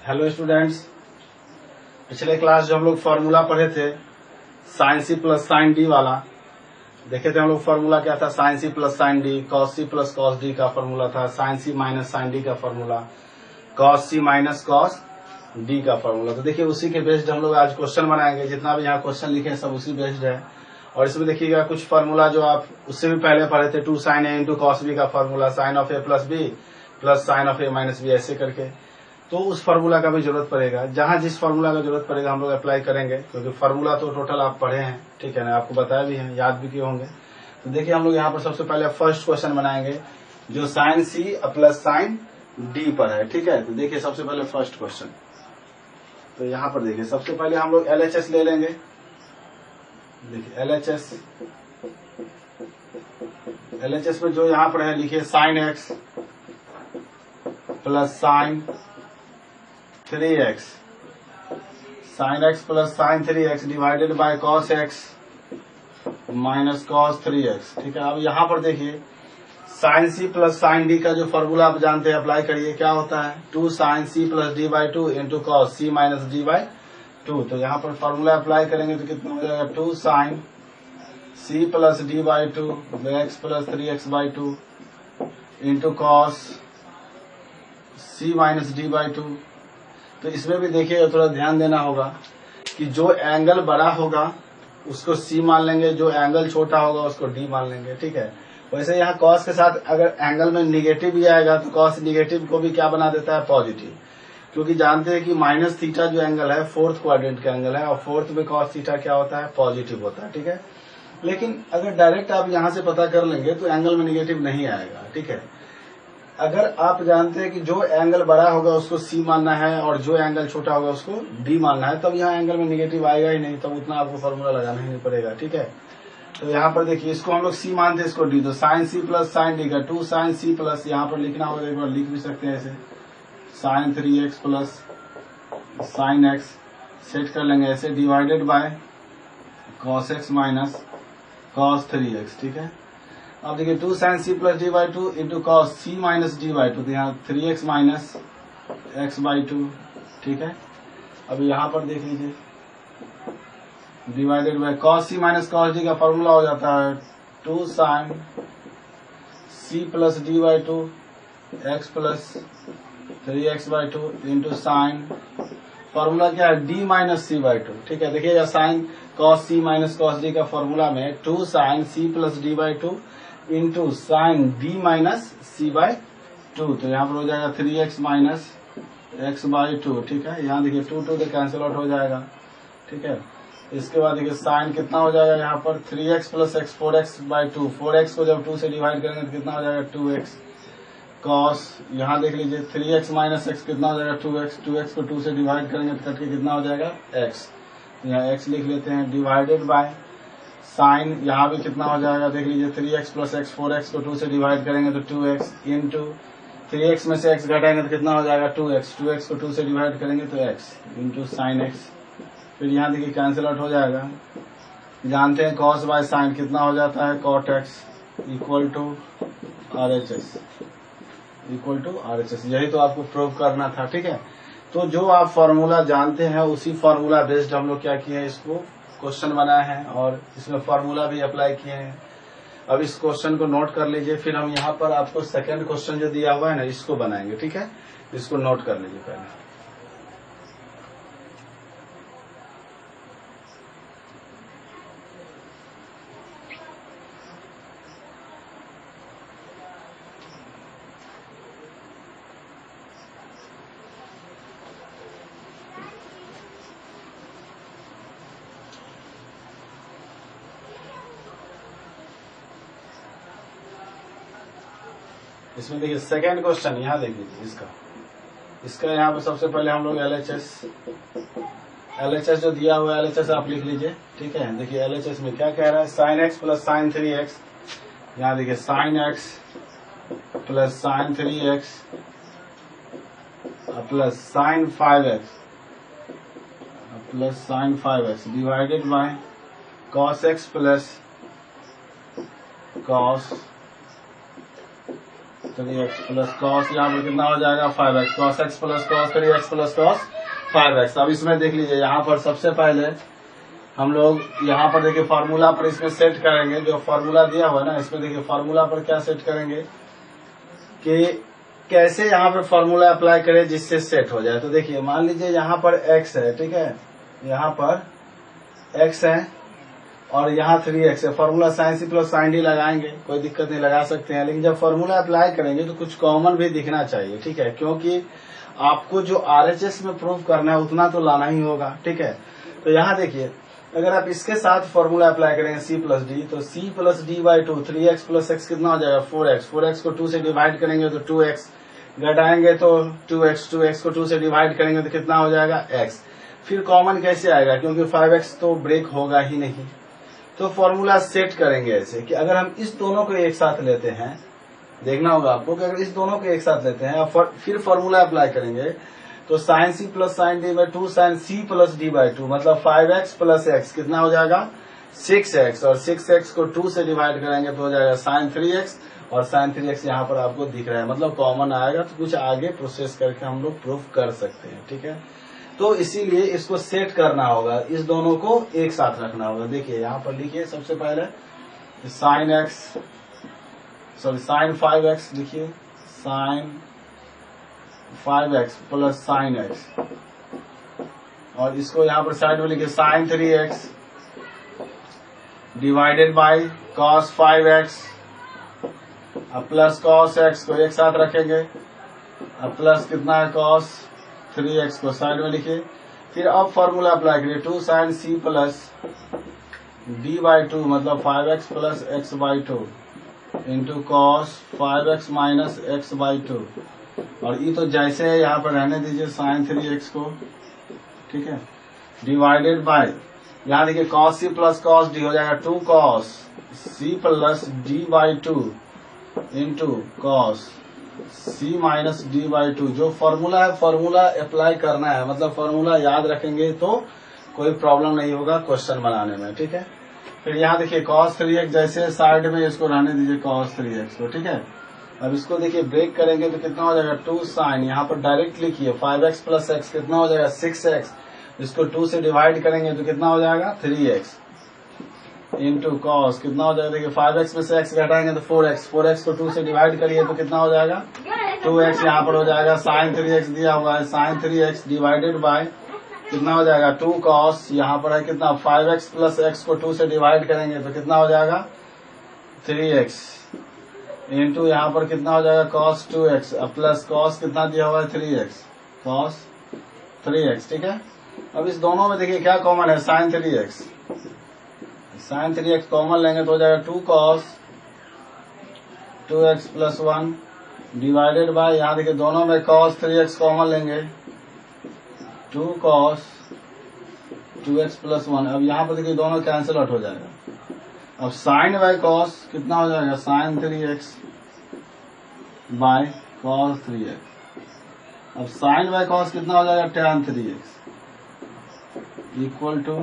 Hello students, पिछले class जो हम लोग फॉर्मूला पढ़े थे साइन सी प्लस साइन डी वाला, देखे थे हम लोग फॉर्मूला क्या था। साइन सी plus sine D, cos C plus cos D का फॉर्मूला था, sine C minus sine D का फॉर्मूला, कॉस सी माइनस कॉस डी का फॉर्मूला। तो देखिए उसी के बेस्ड हम लोग आज क्वेश्चन बनाएंगे। जितना भी यहाँ क्वेश्चन लिखे हैं सब उसी बेस्ड है। और इसमें देखिएगा कुछ फॉर्मूला जो आप उससे भी पहले पढ़े थे, 2 sin a into cos B का formula, sine of A plus B plus sine of A minus b, ऐसे करके। तो उस फार्मूला का भी जरूरत पड़ेगा। जहां जिस फार्मूला का जरूरत पड़ेगा हम लोग अप्लाई करेंगे, क्योंकि फार्मूला तो टोटल आप पढ़े हैं, ठीक है ना, आपको बताया भी है, याद भी किए होंगे। तो देखिए हम लोग यहाँ पर सबसे पहले फर्स्ट क्वेश्चन बनाएंगे जो साइन सी प्लस साइन डी पर है, ठीक है। तो देखिए सबसे पहले फर्स्ट क्वेश्चन, तो यहाँ पर देखिए सबसे पहले हम लोग LHS ले लेंगे। देखिए LHS में जो यहाँ पर है लिखिए sine X plus sine 3x, sine X plus sine 3x divided by cos X minus cos 3x, ठीक है। अब यहाँ पर देखिए साइन सी प्लस साइन डी का जो फॉर्मूला आप जानते हैं, अप्लाई करिए। क्या होता है? 2 sin c plus D by 2 into cos C minus D by 2। तो यहाँ पर फॉर्मूला अप्लाई करेंगे तो कितना हो जाएगा? 2 sin c plus D by 2 x plus 3x by 2 into cos c minus D by 2। तो इसमें भी देखिए थोड़ा ध्यान देना होगा कि जो एंगल बड़ा होगा उसको c मान लेंगे, जो एंगल छोटा होगा उसको d मान लेंगे, ठीक है। वैसे यहाँ cos के साथ अगर एंगल में निगेटिव भी आएगा तो cos निगेटिव को भी क्या बना देता है? पॉजिटिव, क्योंकि जानते हैं कि माइनस थीटा जो एंगल है फोर्थ क्वाड्रेंट का एंगल है, और फोर्थ में cos थीटा क्या होता है? पॉजिटिव होता है, ठीक है। लेकिन अगर डायरेक्ट आप यहाँ से पता कर लेंगे तो एंगल में निगेटिव नहीं आएगा, ठीक है। अगर आप जानते हैं कि जो एंगल बड़ा होगा उसको C मानना है और जो एंगल छोटा होगा उसको D मानना है, तब यहाँ एंगल में निगेटिव आएगा ही नहीं, तब उतना आपको फॉर्मूला लगाना ही नहीं पड़ेगा, ठीक है। तो यहाँ पर देखिए इसको हम लोग C मानते हैं, इसको D। तो sine C plus sine D का 2 sin C प्लस, यहाँ पर लिखना होगा, एक बार लिख भी सकते हैं ऐसे, sine 3x plus sine x set कर लेंगे ऐसे, divided by cos x minus cos 3x, ठीक है। अब देखिए 2 sin c plus D by 2 into cos c minus D by 2, तो यहाँ 3x माइनस x बाई 2, ठीक है। अब यहाँ पर देख लीजिए divided by cos c minus cos D का फॉर्मूला हो जाता है 2 sin c plus D by 2 x plus 3x by 2 into sign, formula क्या है? d माइनस c बाई 2, ठीक है। देखिएगा sine cos c minus cos D का फॉर्मूला में 2 sin c plus D by 2 into sine D minus C by 2। तो यहाँ पर हो जाएगा 3x माइनस एक्स बाई 2, ठीक है। यहाँ देखिए 2 2 तो कैंसिल आउट हो जाएगा, ठीक है। इसके बाद देखिए साइन कितना हो जाएगा यहाँ पर? 3x plus x 4x by 2, 4x को जब 2 से डिवाइड करेंगे तो कितना हो जाएगा? 2x कॉस, यहाँ देख लीजिए 3x माइनस एक्स कितना हो जाएगा? 2x, 2x को 2 से डिवाइड करेंगे तो कट के कितना हो जाएगा? x। यहाँ x लिख लेते हैं, डिवाइडेड बाय साइन, यहाँ भी कितना हो जाएगा? देख लीजिए 3x प्लस एक्स 4x को 2 से डिवाइड करेंगे तो 2x इंटू 3x में से x घटाएंगे तो कितना हो जाएगा? 2x, 2x को 2 से डिवाइड करेंगे तो x इंटू साइन x। फिर यहाँ देखिए कैंसिल आउट हो जाएगा। जानते हैं cos बाय साइन कितना हो जाता है? cot x equal to RHS, यही तो आपको प्रूव करना था, ठीक है। तो जो आप फॉर्मूला जानते हैं उसी फॉर्मूला बेस्ड हम लोग क्या किए हैं, इसको क्वेश्चन बनाए हैं और इसमें फॉर्मूला भी अप्लाई किए हैं। अब इस क्वेश्चन को नोट कर लीजिए, फिर हम यहाँ पर आपको सेकंड क्वेश्चन जो दिया हुआ है ना इसको बनाएंगे, ठीक है। इसको नोट कर लीजिए पहले। इसमें देखिए सेकेंड क्वेश्चन, यहाँ देख लीजिए इसका यहाँ पर सबसे पहले हम लोग LHS जो दिया हुआ है LHS आप लिख लीजिए, ठीक है। देखिए LHS में क्या कह रहा है? Sign x plus sine 3x, यहाँ देखिए sine x plus sine 3x plus sine 5x plus sine 5x divided by cos x plus cos 3x plus cos, यहाँ पर कितना हो जाएगा 5x, cos x plus cos 3x plus cos 5x। अब इसमें देख लीजिए, यहाँ पर सबसे पहले हम लोग यहाँ पर देखिए फार्मूला पर इसमें सेट करेंगे, जो फार्मूला दिया हुआ है ना, इसमें देखिए फार्मूला पर क्या सेट करेंगे कि कैसे यहाँ पर फार्मूला अप्लाई करें जिससे सेट हो जाए। तो देखिए मान लीजिए यहाँ पर x है, ठीक है, यहाँ पर x है और यहाँ 3x है। फार्मूला साइन सी प्लस साइन डी लगाएंगे, कोई दिक्कत नहीं, लगा सकते हैं, लेकिन जब फार्मूला अप्लाई करेंगे तो कुछ कॉमन भी दिखना चाहिए, ठीक है, क्योंकि आपको जो RHS में प्रूफ करना है उतना तो लाना ही होगा, ठीक है। तो यहाँ देखिए अगर आप इसके साथ फॉर्मूला अप्लाई करेंगे c प्लस डी, तो c plus D by 2, 3x plus x कितना हो जाएगा 4x, 4x को 2 से डिवाइड करेंगे तो 2x, घटाएंगे तो 2x, 2x को 2 से डिवाइड करेंगे तो कितना हो जाएगा x। फिर कॉमन कैसे आएगा, क्योंकि 5x तो ब्रेक होगा ही नहीं। तो फॉर्मूला सेट करेंगे ऐसे कि अगर हम इस दोनों को एक साथ लेते हैं, देखना होगा आपको कि अगर इस दोनों को एक साथ लेते हैं फिर फॉर्मूला अप्लाई करेंगे तो sine C plus sine D by 2 sine C plus D by 2, मतलब 5x प्लस x कितना हो जाएगा 6x, और 6x को 2 से डिवाइड करेंगे तो हो जाएगा साइन 3x, और साइन 3x यहाँ पर आपको दिख रहा है, मतलब कॉमन आएगा। तो कुछ आगे प्रोसेस करके हम लोग प्रूफ कर सकते हैं, ठीक है। तो इसीलिए इसको सेट करना होगा, इस दोनों को एक साथ रखना होगा। देखिए यहाँ पर लिखिए सबसे पहले साइन 5x लिखिए, sign 5x plus sine x, और इसको यहाँ पर साइड में लिखिए sign 3x divided by cos 5x, अब प्लस कॉस x को एक साथ रखेंगे, अब प्लस कितना है कॉस 3x को साइड में लिखिए। फिर अब फॉर्मूला अप्लाई करिए, 2 sine c plus d by 2, मतलब 5x plus x by 2 into cos 5x minus x by 2, और ये तो जैसे है यहाँ पर रहने दीजिए साइन 3x को, ठीक है, डिवाइडेड बाय, यहाँ देखिए cos C plus cos D हो जाएगा 2 cos C plus D by 2 into cos C minus D by 2। जो फॉर्मूला है फॉर्मूला अप्लाई करना है, मतलब फॉर्मूला याद रखेंगे तो कोई प्रॉब्लम नहीं होगा क्वेश्चन बनाने में, ठीक है। फिर यहाँ देखिए cos 3x, जैसे साइड में इसको रहने दीजिए cos 3x को, ठीक है। अब इसको देखिए ब्रेक करेंगे तो कितना हो जाएगा 2 साइन, यहाँ पर डायरेक्ट लिखिए 5x प्लस x कितना हो जाएगा 6x, इसको 2 से डिवाइड करेंगे तो कितना हो जाएगा 3x इंटू कॉस कितना हो जाएगा, देखिए 5x में से x घटाएंगे तो 4x, 4x को 2 से डिवाइड करिए तो कितना हो जाएगा 2x, यहाँ पर हो जाएगा साइन 3x दिया हुआ है, साइन 3x डिवाइडेड बाय कितना हो जाएगा 2 कॉस, यहाँ पर है कितना 5x प्लस x को 2 से डिवाइड करेंगे तो कितना हो जाएगा 3x इंटू यहाँ पर कितना हो जाएगा cos 2x, अब प्लस cos कितना दिया हुआ है 3x, cos 3x, ठीक है। अब इस दोनों में देखिए क्या कॉमन है, sign 3x, sign 3x common लेंगे तो हो जाएगा 2 cos 2x plus 1 divided by, यहाँ देखिए दोनों में cos 3x कॉमन लेंगे 2 cos 2x प्लस 1। अब यहाँ पर देखिए दोनों कैंसिल आउट हो जाएगा। अब साइन बाय cos कितना हो जाएगा sign 3x bye cos 3x, अब साइन बाय cos कितना हो जाएगा tan 3x equal to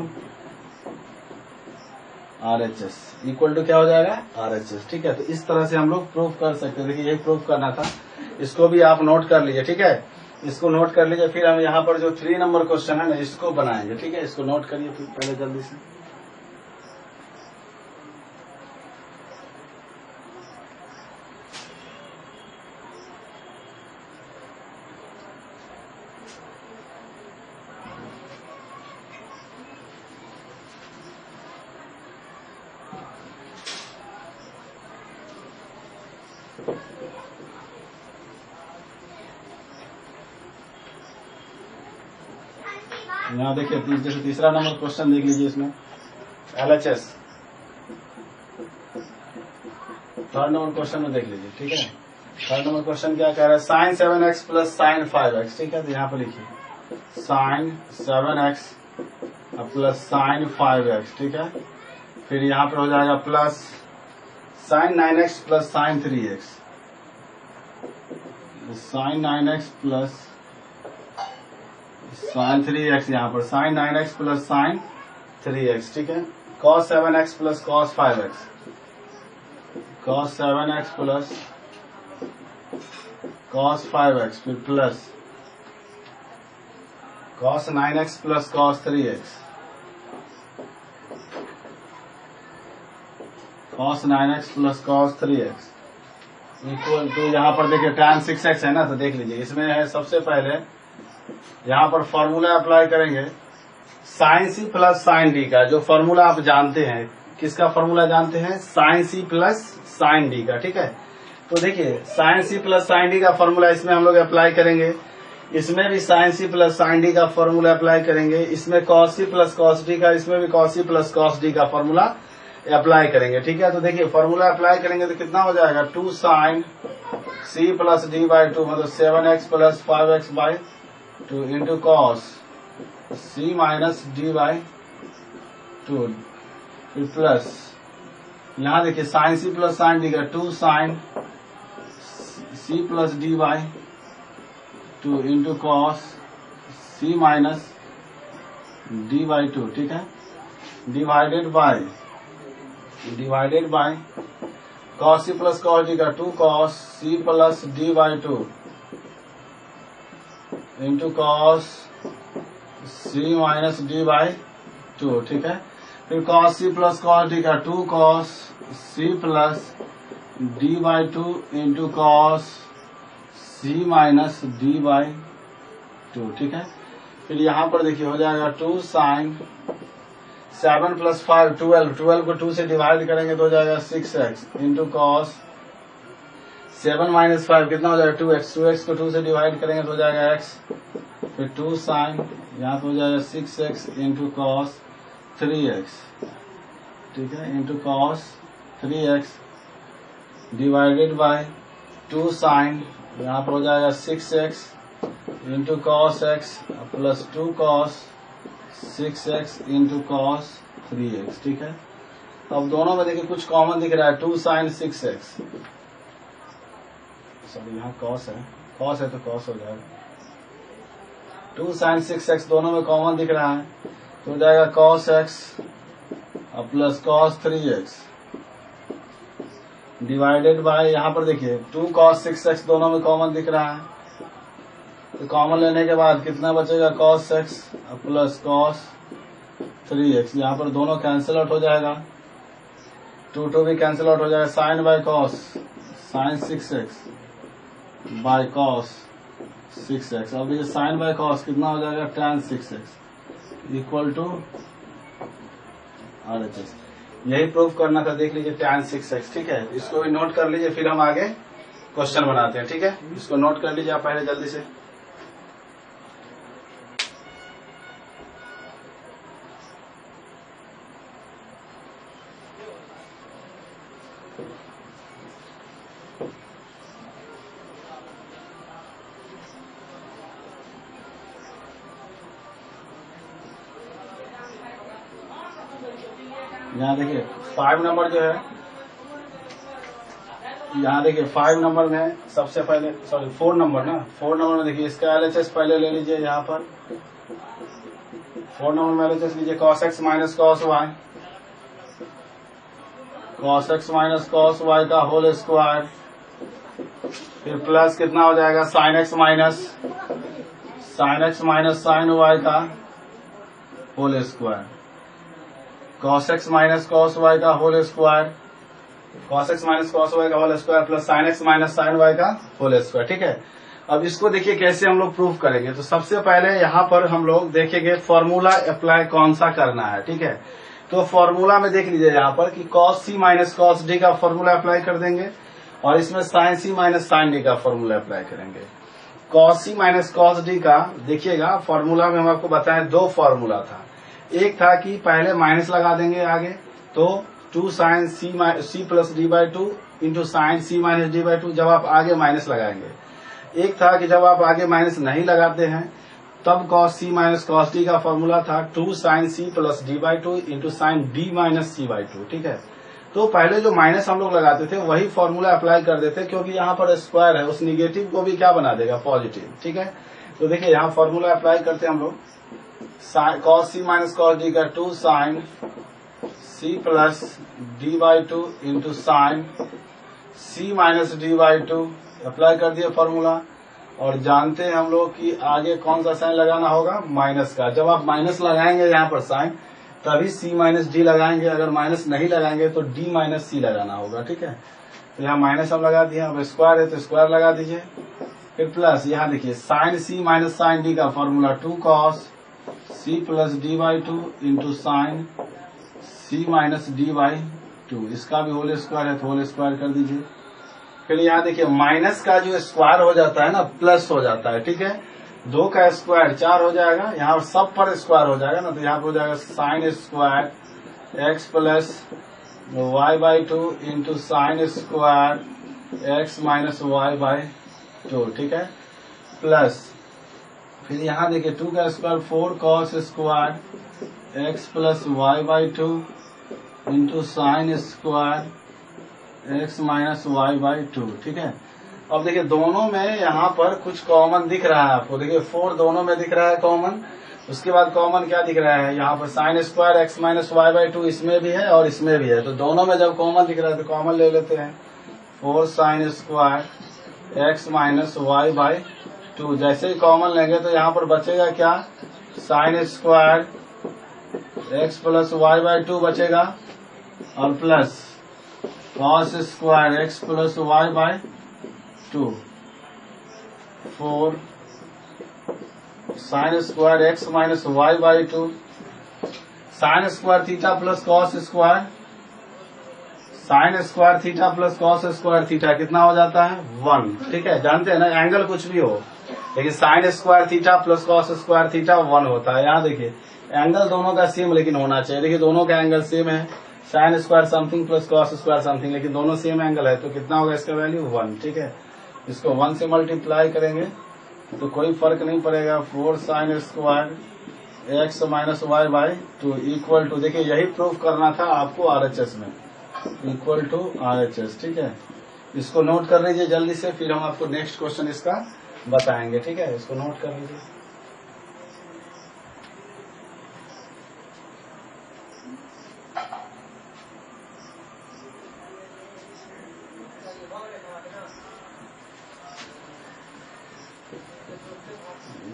RHS, equal to क्या हो जाएगा RHS, ठीक है। तो इस तरह से हम लोग प्रूफ कर सकते हैं। देखिए यही प्रूफ करना था, इसको भी आप नोट कर लीजिए, ठीक है, इसको नोट कर लीजिए। फिर हम यहाँ पर जो 3 नंबर क्वेश्चन है ना इसको बनाएंगे, ठीक है, इसको नोट करिए फिर पहले जल्दी से। यहाँ देखिए जैसे तीसरा नंबर क्वेश्चन देख लीजिए, इसमें LHS थर्ड नंबर क्वेश्चन में देख लीजिए, ठीक है। थर्ड नंबर क्वेश्चन क्या कह रहा है, sign 7x plus sine 5x, ठीक है। तो यहाँ पर लिखिए sign 7x plus sine 5x, ठीक है। फिर यहाँ पर हो जाएगा plus sine 9x plus sine 3x, sine 9x plus sine 3x, यहाँ पर sign 9x plus sine 3x, ठीक है। cos 7x plus cos 5x, cos 7x plus cos 5x फिर plus cos 9x plus cos 3x, cos 9x plus cos 3x equal to, यहाँ पर देखिए tan 6x है ना, तो देख लीजिए इसमें है सबसे पहले यहाँ पर फॉर्मूला अप्लाई करेंगे sin c plus sin d का, जो फॉर्मूला आप जानते हैं, किसका फॉर्मूला जानते हैं, sin c plus sin d का, ठीक है। तो देखिए sin c plus sin d का फॉर्मूला इसमें हम लोग अप्लाई करेंगे, इसमें भी sin c plus sin d का फॉर्मूला अप्लाई करेंगे, इसमें cos c plus cos d का, इसमें भी cos c plus cos d का फॉर्मूला अप्लाई करेंगे, ठीक है। तो देखिए फॉर्मूला अप्लाई करेंगे तो कितना हो जाएगा, 2 sin c plus d by 2 मतलब 7x plus 5x by 2 into cos c minus d by 2 फिर प्लस यहाँ देखिए sin c plus sin d का 2 sin c plus d by 2 into cos c minus d by 2, ठीक है, divided by cos c plus cos d का 2 cos c plus d by 2 into cos c minus d by 2, ठीक है। फिर cos c plus cos d का 2 cos c plus d by 2 into cos c minus d by 2, ठीक है। फिर यहाँ पर देखिए हो जाएगा 2 sin 7 प्लस 5 12 को 2 से डिवाइड करेंगे तो हो जाएगा 6x इंटू कॉस 7 माइनस 5 कितना हो जाएगा 2x को 2 से डिवाइड करेंगे तो हो जाएगा x, फिर 2 sin यहाँ पे हो जाएगा 6x इंटू कॉस 3x, ठीक है, into cos 3x divided by 2 sin यहाँ पर हो जाएगा 6x into cos x plus 2 cos 6x into cos 3x, ठीक है। अब दोनों में देखिए कुछ कॉमन दिख रहा है, 2 sin 6x, सॉरी यहाँ cos है तो cos हो जाएगा, 2 sin 6x दोनों में कॉमन दिख रहा है तो हो जाएगा cos x plus cos 3x divided by, यहाँ पर देखिए 2 cos 6x दोनों में कॉमन दिख रहा है, तो कॉमन लेने के बाद कितना बचेगा cos x plus cos 3x, यहाँ पर दोनों कैंसिल आउट हो जाएगा, 2 भी कैंसिल आउट हो जाएगा, sin by cos sin 6x by cos 6x, अब ये sin बाय cos कितना हो जाएगा tan 6x equal to RHS, यही प्रूफ करना था, देख लीजिए tan 6x, ठीक है। इसको भी नोट कर लीजिए, फिर हम आगे क्वेश्चन बनाते हैं, ठीक है। इसको नोट कर लीजिए आप पहले जल्दी से। यहाँ देखिए 5 नंबर जो है, यहाँ देखिए 5 नंबर में सबसे पहले, सॉरी 4 नंबर ना, 4 नंबर में देखिए इसका LHS पहले ले लीजिए, यहाँ पर 4 नंबर में LHS लीजिए cos x minus cos y का होल स्क्वायर, फिर प्लस कितना हो जाएगा sin x minus sin y का whole square, cos x minus cos y का whole square, cos x minus cos y का whole square plus sin x minus sin y का whole square, ठीक है। अब इसको देखिए कैसे हम लोग प्रूफ करेंगे, तो सबसे पहले यहाँ पर हम लोग देखेंगे फॉर्मूला अप्लाई कौन सा करना है, ठीक है। तो फॉर्मूला में देख लीजिए यहाँ पर कि cos c minus cos d का फॉर्मूला अप्लाई कर देंगे और इसमें sin c minus sin d का फॉर्मूला अप्लाई करेंगे। cos c minus cos d का देखिएगा फॉर्मूला में हम आपको बताएं 2 फॉर्मूला था, एक था कि पहले माइनस लगा देंगे आगे तो 2 sin c plus d by 2 into sine c minus d by 2 जब आप आगे माइनस लगाएंगे, एक था कि जब आप आगे माइनस नहीं लगाते हैं तब cos c minus cos d का फॉर्मूला था 2 sin c plus d by 2 into sign d minus c by 2, ठीक है। तो पहले जो माइनस हम लोग लगाते थे वही फॉर्मूला अप्लाई कर देते, क्योंकि यहाँ पर स्क्वायर है, उस निगेटिव को भी क्या बना देगा पॉजिटिव, ठीक है। तो देखिए यहाँ फॉर्मूला अप्लाई करते हैं हम लोग, cos c minus cos d का 2 sin c plus d by 2 into sine c minus d by 2 apply कर दिए फॉर्मूला, और जानते हैं हम लोग कि आगे कौन सा साइन लगाना होगा, माइनस का। जब आप माइनस लगाएंगे यहाँ पर साइन, तभी सी माइनस डी लगाएंगे, अगर माइनस नहीं लगाएंगे तो डी माइनस सी लगाना होगा, ठीक है। तो यहाँ माइनस हम लगा दिए, अब स्क्वायर है तो स्क्वायर लगा दीजिए, फिर प्लस, यहाँ देखिए sine C minus sine D का formula 2 cos C plus D by 2 into sine C minus D by 2, इसका भी होल स्क्वायर है तो होल स्क्वायर कर दीजिए। फिर यहाँ देखिए माइनस का जो स्क्वायर हो जाता है ना, प्लस हो जाता है, ठीक है। 2 का स्क्वायर 4 हो जाएगा, यहाँ सब पर स्क्वायर हो जाएगा ना, तो यहाँ पर हो जाएगा sine square X plus Y by 2 into sine square X minus Y by 2, ठीक है, प्लस फिर यहाँ देखिए 2 का square 4 cos square X plus Y by 2 into sine square X minus Y by 2, ठीक है। अब देखिए दोनों में यहाँ पर कुछ कॉमन दिख रहा है आपको, देखिए 4 दोनों में दिख रहा है कॉमन। उसके बाद कॉमन क्या दिख रहा है, यहाँ पर sine square X minus Y by 2 इसमें भी है और इसमें भी है, तो दोनों में जब कॉमन दिख रहा है तो कॉमन ले लेते हैं। 4 sine square X minus Y by 2, जैसे ही कॉमन लेंगे तो यहाँ पर बचेगा क्या, sine square X plus Y by 2 बचेगा, और plus cos square X plus Y by 2, 4 sine square X minus Y by 2, sine square theta plus cos square, sine square theta plus cos square theta कितना हो जाता है 1, ठीक है। जानते हैं ना, एंगल कुछ भी हो, लेकिन sign square theta plus cos square theta 1 होता है। यहाँ देखिए एंगल दोनों का सेम लेकिन होना चाहिए, देखिए दोनों का एंगल सेम है, sine square something plus cos square something, लेकिन दोनों सेम एंगल है, तो कितना होगा इसका वैल्यू 1, ठीक है। इसको 1 से मल्टीप्लाई करेंगे तो कोई फर्क नहीं पड़ेगा। 4 sine square X minus Y by 2 equal to, देखिए यही प्रूफ करना था आपको आरएचएस में, इक्वल टू आरएचएस, ठीक है। इसको नोट कर लीजिए जल्दी से, फिर हम आपको नेक्स्ट क्वेश्चन इसका बताएंगे, ठीक है। इसको नोट कर लीजिए।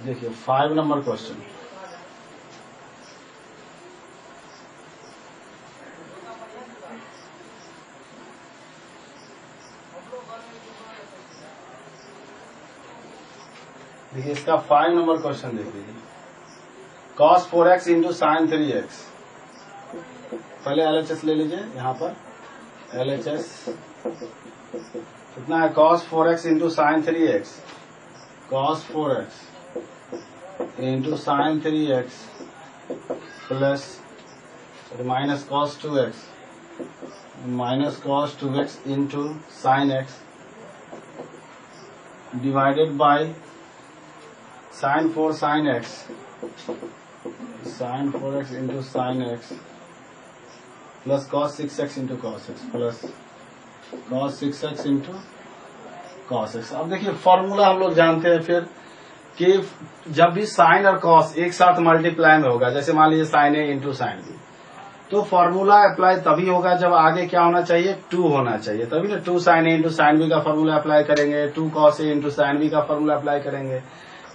देखिए 5 नंबर क्वेश्चन, देखिए इसका 5 नंबर क्वेश्चन देख लीजिए। cos 4x into sine 3x, पहले एलएचएस ले लीजिए, यहाँ पर एलएचएस कितना है, cos 4x into sine 3x, cos 4x into sine 3x plus minus cos 2x minus cos 2x into sine x divided by sine 4 sine x, sine 4x into sine x plus cos 6x into cos x plus cos 6x into cos x। अब देखिए formula हम लोग जानते हैं फिर कि जब भी साइन और कॉस एक साथ मल्टीप्लाई में होगा, जैसे मान लीजिए sign A into sine B, तो फॉर्मूला अप्लाई तभी होगा जब आगे क्या होना चाहिए, 2 होना चाहिए, तभी ना 2 sine A into sine B का फॉर्मूला अप्लाई करेंगे, 2 cos A into sine B का फॉर्मूला अप्लाई करेंगे।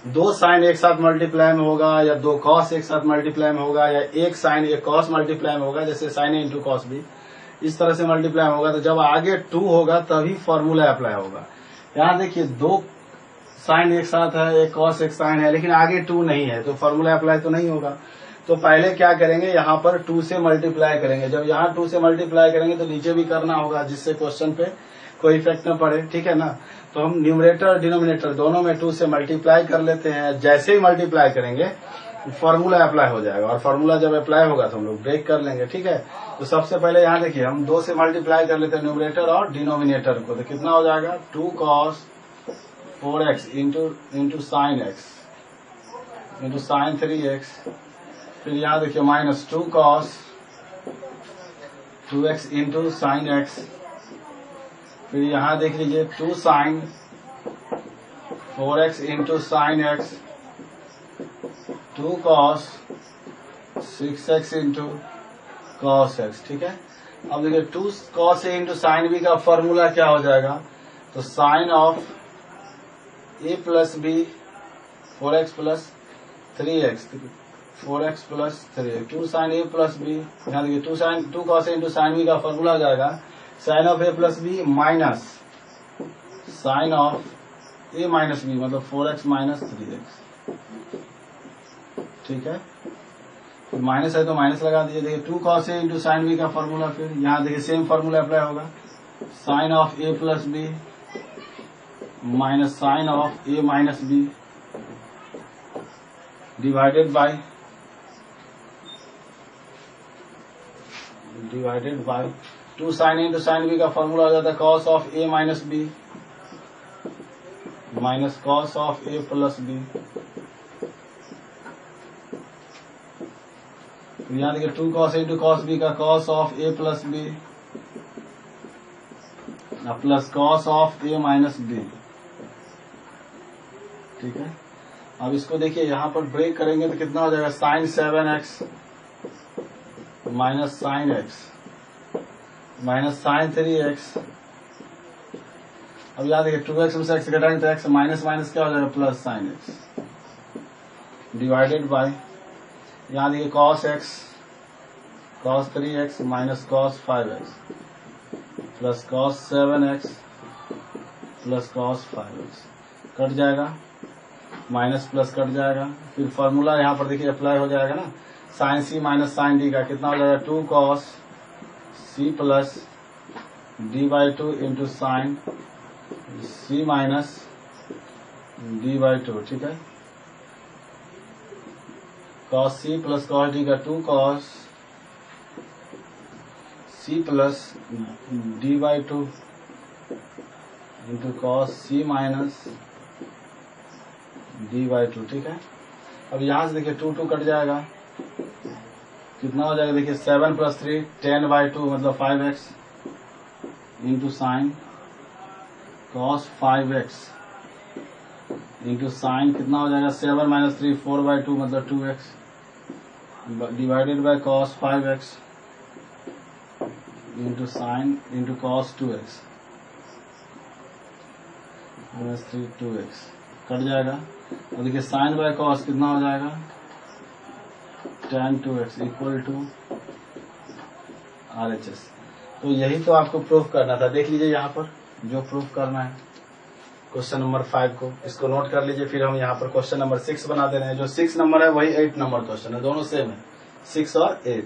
2 साइन एक साथ मल्टीप्लाई में होगा, या 2 कॉस एक साथ मल्टीप्लाई में होगा, या 1 साइन 1 कॉस मल्टीप्लाई में होगा, जैसे sign A into cos B, इस तरह से मल्टीप्लाई में होगा। तो जब आगे 2 होगा तभी फॉर्मूला अप्लाई होगा। यहाँ देखिए 2 साइन एक साथ है, 1 कॉस 1 साइन है, लेकिन आगे 2 नहीं है, तो फॉर्मूला अप्लाई तो नहीं होगा। तो पहले क्या करेंगे, यहाँ पर 2 से मल्टीप्लाई करेंगे। जब यहाँ 2 से मल्टीप्लाई करेंगे तो नीचे भी करना होगा, जिससे क्वेश्चन पे कोई इफेक्ट न पड़े, ठीक है ना। तो हम न्यूमरेटर और डिनोमिनेटर दोनों में 2 से मल्टीप्लाई कर लेते हैं। जैसे ही मल्टीप्लाई करेंगे फॉर्मूला अप्लाई हो जाएगा, और फॉर्मूला जब अप्लाई होगा तो हम लोग ब्रेक कर लेंगे, ठीक है। तो सबसे पहले यहाँ देखिए हम 2 से मल्टीप्लाई कर लेते हैं न्यूमरेटर और डिनोमिनेटर को, तो कितना हो जाएगा 2 cos 4x into sine x into sine 3x, फिर यहाँ देखिए minus 2 cos 2x into sine x, फिर यहाँ देख लीजिए 2 sine 4x into sine x, 2 cos 6x into cos x, ठीक है। अब देखिए 2 cos a into sine b का फॉर्मूला क्या हो जाएगा, तो sine of A plus B 4x plus 3x 4x plus 3 2 sine A plus B, यहाँ देखिए 2 cos A into sine B का फॉर्मूला आ जाएगा sine of A plus B minus sine of A minus B, मतलब 4x minus 3x। ठीक है, minus है तो माइनस लगा दीजिए। देखिए 2 cos A into sine B का फॉर्मूला, फिर यहाँ देखिए सेम फॉर्मूला अप्लाई होगा sine of A plus B minus sine of A minus B divided by 2 sine A into sine B का फॉर्मूला हो जाता है cos of A minus B minus cos of A plus B. यहाँ देखिए 2 cos into cos B का cos of A plus B plus cos of A minus B. ठीक है, अब इसको देखिए यहाँ पर ब्रेक करेंगे तो कितना हो जाएगा sine 7x minus sine x minus sine 3x। अब यहाँ देखिए 2x में से x घटाएंगे तो x माइनस माइनस क्या हो जाएगा plus sine x divided by यहाँ देखिए cos x cos 3x minus cos 5x plus cos 7x plus cos 5x cut जाएगा, माइनस प्लस कट जाएगा। फिर फॉर्मूला यहाँ पर देखिए अप्लाई हो जाएगा ना sign C minus sine D का कितना हो जाएगा 2 cos c plus d by 2 into sine c minus d by 2। ठीक है, cos c plus cos d का 2 cos c plus d by 2 into cos c minus d by 2। ठीक है, अब यहाँ से देखिए 2 कट जाएगा, कितना हो जाएगा देखिए 7 प्लस 3 10 बाई 2 मतलब 5x into sine cos 5x into sine कितना हो जाएगा 7 माइनस 3 4 बाई 2 मतलब 2x divided by cos 5x into sine into cos 2x minus 3 2x cut जाएगा। और देखिए साइन बाय cos कितना हो जाएगा tan 2x equal to RHS। तो यही तो आपको प्रूफ करना था, देख लीजिए यहाँ पर जो प्रूफ करना है क्वेश्चन नंबर 5 को, इसको नोट कर लीजिए। फिर हम यहाँ पर क्वेश्चन नंबर 6 बना दे रहे हैं। जो 6 नंबर है वही 8 नंबर क्वेश्चन है, दोनों सेम है 6 और 8।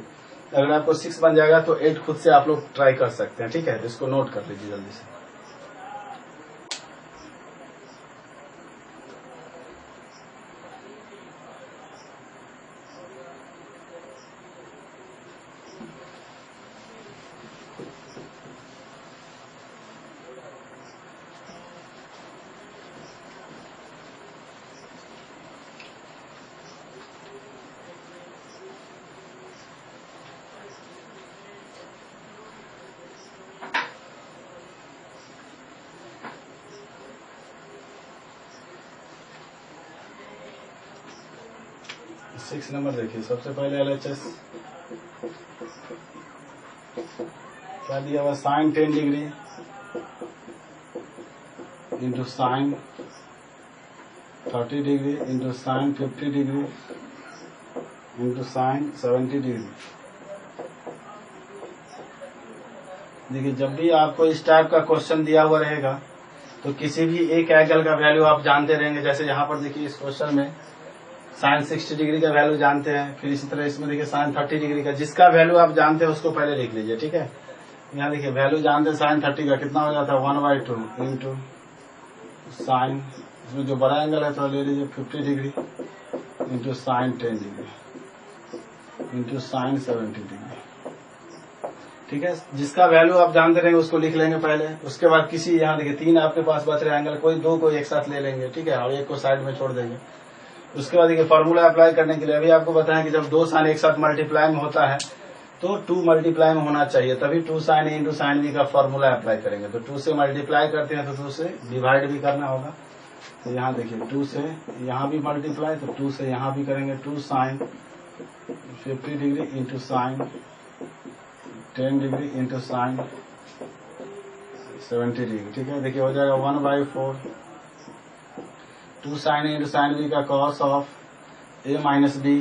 अगर आपको 6 बन जाएगा तो 8 खुद से आप लोग ट्राई कर सकते हैं। ठीक है, तो इसको नोट कर लीजिए जल्दी से। सिक्स नंबर देखिए, सबसे पहले LHS क्या दिया हुआ sine 10 degree into sine 30 degree into sine 50 degree into sine 70 degree. देखिए जब भी आपको इस टाइप का क्वेश्चन दिया हुआ रहेगा तो किसी भी एक एंगल का वैल्यू आप जानते रहेंगे। जैसे यहाँ पर देखिए इस क्वेश्चन में साइन 60 डिग्री का वैल्यू जानते हैं, फिर इसी तरह इसमें देखिए साइन 30 डिग्री का, जिसका वैल्यू आप जानते हैं उसको पहले लिख लीजिए। ठीक है, यहाँ देखिए वैल्यू जानते हैं साइन 30 का कितना हो जाता है 1/2 इंटू साइन, इसमें जो बड़ा एंगल है तो ले लीजिए 50 degree into sine 10 degree into sine 70 degree. ठीक है, जिसका वैल्यू आप जानते रहेंगे उसको लिख लेंगे पहले। उसके बाद किसी यहाँ देखिए 3 आपके पास बच रहे एंगल, कोई 2 को एक साथ ले लेंगे। ठीक है, और एक को साइड में छोड़ देंगे। उसके बाद देखिए फॉर्मूला अप्लाई करने के लिए अभी आपको बताएं कि जब 2 साइन एक साथ मल्टीप्लाई में होता है तो 2 मल्टीप्लाई में होना चाहिए, तभी 2 sine A into sine B का फॉर्मूला अप्लाई करेंगे। तो 2 से मल्टीप्लाई करते हैं तो 2 से डिवाइड भी करना होगा। तो यहाँ देखिए 2 से यहाँ भी मल्टीप्लाई, तो 2 से यहाँ भी करेंगे 2 sine 50 degree into sine 10 degree into sine 70 degree. ठीक है, देखिए हो जाएगा 1/4 2 sin A into sine B का cos of A minus b,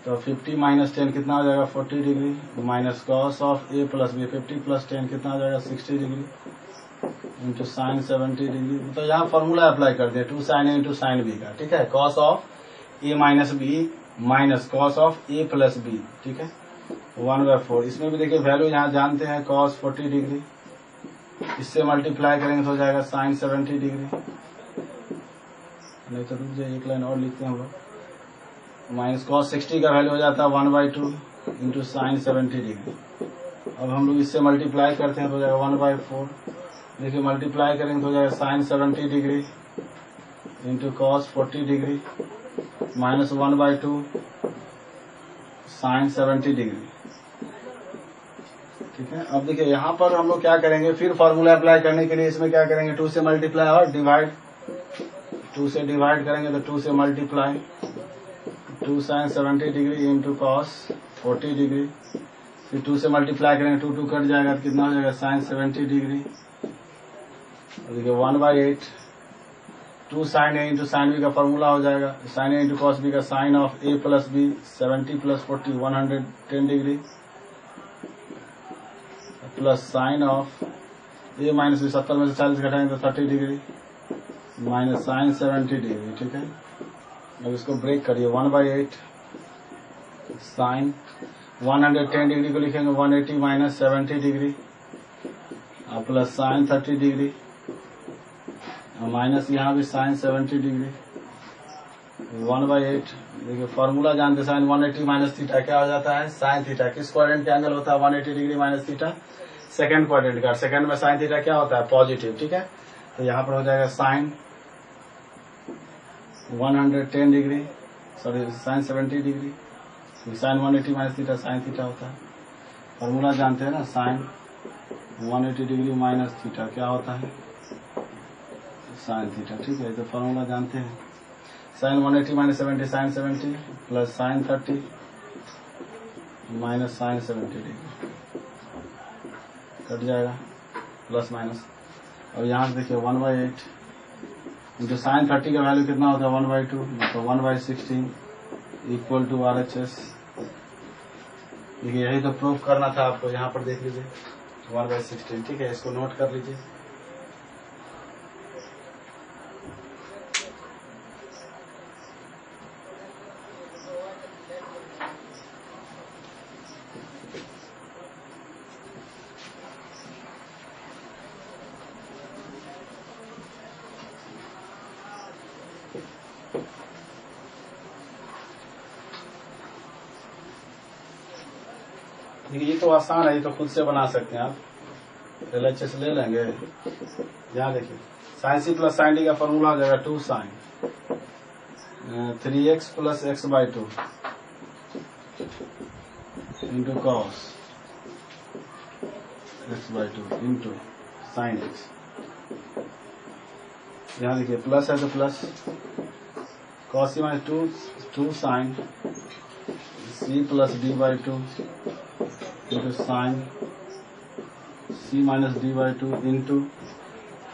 तो 50 माइनस 10 कितना हो जाएगा 40 degree, minus cos of A plus b, 50 plus 10 कितना हो जाएगा 60 डिग्री इंटू साइन 70 डिग्री। तो यहाँ फॉर्मूला अप्लाई कर दिया 2 sin A into sine B का, ठीक है, cos of A minus B minus cos of A plus B, ठीक है, 1/4। इसमें भी देखिए वैल्यू यहाँ जानते हैं कॉस 40 डिग्री, इससे मल्टीप्लाई करेंगे तो हो जाएगा साइन 70 डिग्री, नहीं तो रुक जाइए एक लाइन और लिखते हैं हम लोग, माइनस कॉस 60 का वैल्यू हो जाता है 1/2 इंटू साइन 70 डिग्री। अब हम लोग इससे मल्टीप्लाई करते हैं तो हो जाएगा 1/4, देखिए मल्टीप्लाई करेंगे तो हो जाएगा sine 70 degree into cos 40 degree minus 1/2 sine 70 degree, ठीक है। अब देखिए यहाँ पर हम लोग क्या करेंगे, फिर फॉर्मूला अप्लाई करने के लिए इसमें क्या करेंगे 2 से मल्टीप्लाई और डिवाइड, 2 से डिवाइड करेंगे तो 2 से multiply, 2 sine 70 degree into cos 40 degree, फिर 2 से मल्टीप्लाई करेंगे 2 2 कट जाएगा तो कितना हो जाएगा साइन 70 डिग्री, देखिए 1/8 2 sine A into sine B का फॉर्मूला हो जाएगा, sine A into cos B का sine of A plus B 70 plus 40 110 degree plus sine of A minus B, 70 में से 40 घटाएंगे तो 30 डिग्री माइनस साइन 70 डिग्री, ठीक है। अब इसको ब्रेक करिए 1/8 साइन 110 डिग्री को लिखेंगे 180 minus 70 degree plus sine 30 degree minus यहाँ भी साइन 70 डिग्री 1/8, देखिए फॉर्मूला जानते साइन 180 माइनस थीटा क्या हो जाता है साइन थीटा, किस क्वाड्रेंट का एंगल होता है 180 degree minus theta, second quadrant का, सेकंड में साइन थीटा क्या होता है पॉजिटिव, ठीक है। तो यहाँ पर हो जाएगा sine 110 degree sorry sine 70 degree, sine 180 minus theta sine theta होता है, फॉर्मूला जानते हैं ना साइन 180 डिग्री माइनस थीटा क्या होता है साइन थीटा, ठीक है। तो फॉर्मूला जानते हैं sine 180 minus 70 sine 70 plus sine 30 minus sine 70 degree cut जाएगा प्लस माइनस। और यहाँ से देखिए 1/8 इंटू साइन 30 का वैल्यू कितना होता है 1/2, मतलब 1/16 इक्वल टू RHS। देखिए यही तो प्रूफ करना था आपको, यहाँ पर देख लीजिए 1/16, ठीक है, इसको नोट कर लीजिए। ये तो आसान है, ये तो खुद से बना सकते हैं आप, LHS ले लेंगे। यहाँ देखिए साइन सी प्लस साइन डी का फॉर्मूला हो जाएगा 2 sine 3x plus x/2 into cos x/2 into sine x। यहाँ देखिए प्लस है तो प्लस कॉस सी minus 2 sine c plus d/2 into sine c minus d/2 into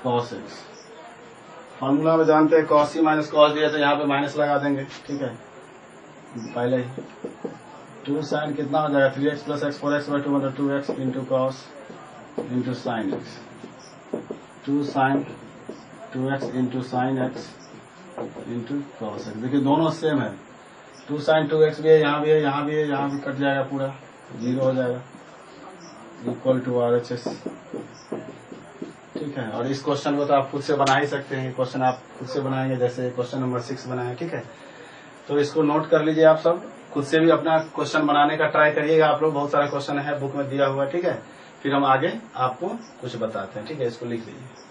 cos x। Formula में जानते हैं कॉस सी माइनस कॉस डी है तो यहाँ पे माइनस लगा देंगे, ठीक है, पहले ही 2 साइन कितना हो जाएगा 3x प्लस x 4x/2 मतलब 2x into cos into sine x, 2 sine 2x into sine x into cos x। देखिए दोनों सेम है, 2 साइन 2x भी है, यहाँ भी है, यहाँ भी है, यहाँ भी कट जाएगा, पूरा 0 हो जाएगा इक्वल टू RHS, ठीक है। और इस क्वेश्चन को तो आप खुद से बना ही सकते हैं, क्वेश्चन आप खुद से बनाएंगे, जैसे क्वेश्चन नंबर 6 बनाए, ठीक है। तो इसको नोट कर लीजिए आप सब, खुद से भी अपना क्वेश्चन बनाने का ट्राई करिएगा आप लोग, बहुत सारा क्वेश्चन है बुक में दिया हुआ, ठीक है। फिर हम आगे आपको कुछ बताते हैं, ठीक है, इसको लिख लीजिए।